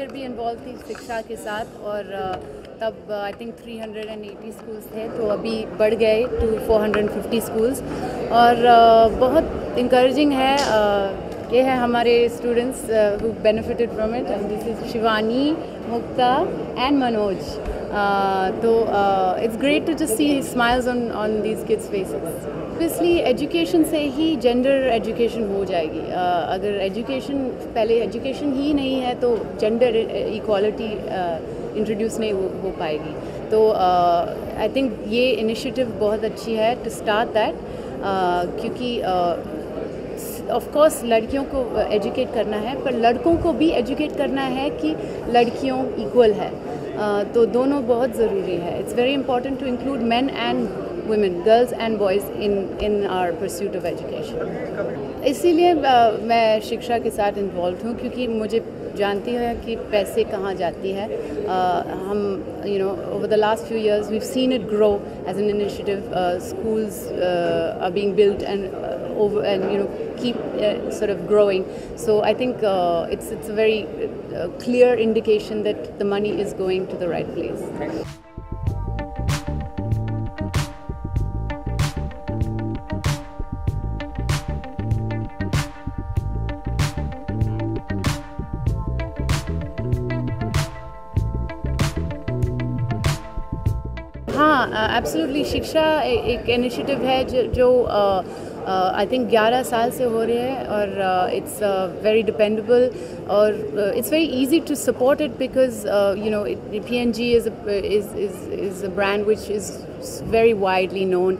Year भी involve थी शिक्षा के साथ, और तब आई थिंक 380 स्कूल्स थे, तो अभी बढ़ गए टू 450 स्कूल्स। और बहुत इंकरेजिंग है। ये है हमारे students who benefited from it, and this is Shivani, Mukta and Manoj. तो it's great to just see smiles on these kids faces. Obviously education से ही जेंडर एजुकेशन हो जाएगी। अगर एजुकेशन पहले एजुकेशन ही नहीं है तो जेंडर इक्वालिटी इंट्रोड्यूस नहीं हो पाएगी। तो आई थिंक ये इनिशिएटिव बहुत अच्छी है टू स्टार्ट दैट, क्योंकि ऑफ कोर्स लड़कियों को एजुकेट करना है, पर लड़कों को भी एजुकेट करना है कि लड़कियों इक्वल है। तो दोनों बहुत ज़रूरी है। It's very important to include men and women, girls and boys in our pursuit of education। इसीलिए मैं शिक्षा के साथ इन्वॉल्व हूँ, क्योंकि मुझे जानती है कि पैसे कहाँ जाती है। हम over the last few years we've seen it grow as an initiative। Schools are being built and keep sort of growing। So I think it's a very clear indication that the money is going to the right place। हाँ, absolutely. शिक्षा एक initiative है जो I think 11 साल से हो रही है, और इट्स वेरी डिपेंडेबल, और it's very easy to support it, because PNG is a brand which is very widely known।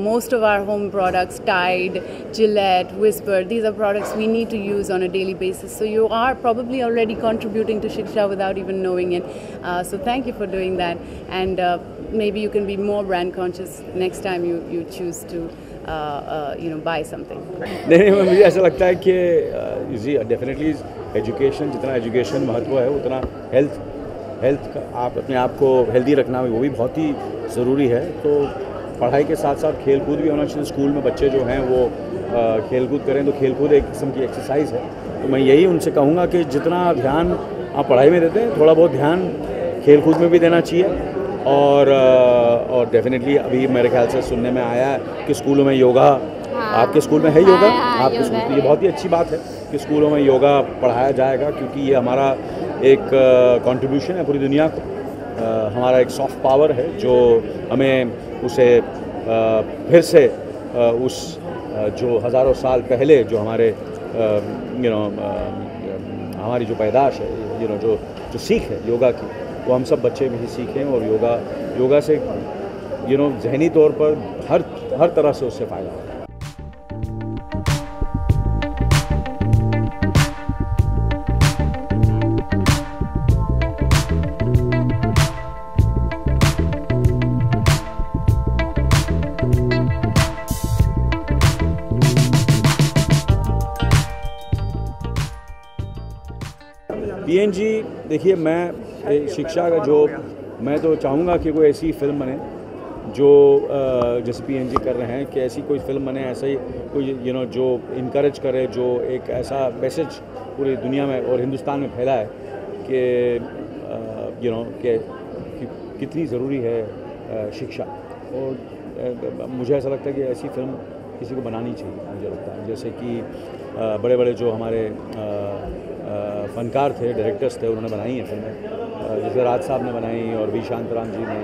Most of our home products, Tide, Gillette, Whisper, these are products we need to use on a daily basis। So you are probably already contributing to Shiksha without even knowing it। So thank you for doing that, and maybe you can be more brand conscious next time you choose to buy something। नहीं, मुझे ऐसा लगता है कि definitely education, जितना education महत्व है उतना हेल्थ का, आप अपने आप को हेल्दी रखना वो भी बहुत ही ज़रूरी है। तो पढ़ाई के साथ साथ खेल कूद भी होना चाहिए। स्कूल में बच्चे जो हैं वो खेल कूद करें, तो खेल कूद एक किस्म की एक्सरसाइज है। तो मैं यही उनसे कहूँगा कि जितना ध्यान आप पढ़ाई में देते हैं, थोड़ा बहुत ध्यान खेल कूद में भी देना चाहिए। और डेफिनेटली अभी मेरे ख्याल से सुनने में आया है कि स्कूलों में योगा, आपके स्कूल में है योगा? आपके स्कूल में ये बहुत ही अच्छी बात है कि स्कूलों में योगा पढ़ाया जाएगा, क्योंकि ये हमारा एक कंट्रीब्यूशन है पूरी दुनिया को। हमारा एक सॉफ्ट पावर है जो हमें उसे फिर से उस जो हज़ारों साल पहले जो हमारे हमारी जो पैदाश है, जो सीख है योगा की, वो हम सब बच्चे भी सीखें। और योगा से जहनी तौर पर हर तरह से उससे फ़ायदा होता है। PNG, देखिए, मैं शिक्षा का मैं तो चाहूँगा कि कोई ऐसी फिल्म बने जो जैसे PNG कर रहे हैं, कि ऐसी कोई फिल्म बने, ऐसा ही कोई जो इनकरेज करे, जो एक ऐसा मैसेज पूरी दुनिया में और हिंदुस्तान में फैला है कि कितनी ज़रूरी है शिक्षा। और मुझे ऐसा लगता है कि ऐसी फिल्म किसी को बनानी चाहिए। मुझे लगता है जैसे कि बड़े बड़े जो हमारे फ़नकार थे, डायरेक्टर्स थे, उन्होंने बनाई हैं फिल्में, जैसे राज साहब ने बनाई और वी शांतराम जी ने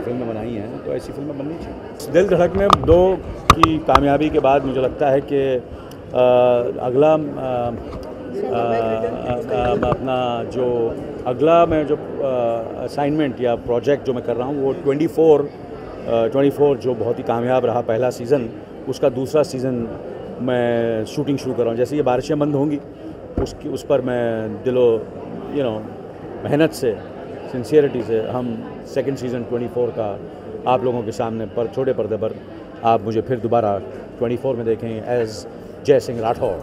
फिल्में बनाई हैं। तो ऐसी फिल्में बननी चाहिए। दिल धड़कने 2 की कामयाबी के बाद मुझे लगता है कि अगला मैं जो असाइनमेंट या प्रोजेक्ट जो मैं कर रहा हूँ, वो 24 जो बहुत ही कामयाब रहा पहला सीज़न, उसका दूसरा सीज़न मैं शूटिंग शुरू कर रहा हूँ। जैसे ये बारिशें बंद होंगी, उस पर मैं दिलो मेहनत से, सिंसियरिटी से हम सेकंड सीज़न 24 का आप लोगों के सामने पर छोटे पर्दे पर आप मुझे फिर दोबारा 24 में देखें एज जय Singh Rathore.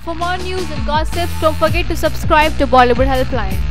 For more news and gossip, don't forget to subscribe to Bollywood Helpline.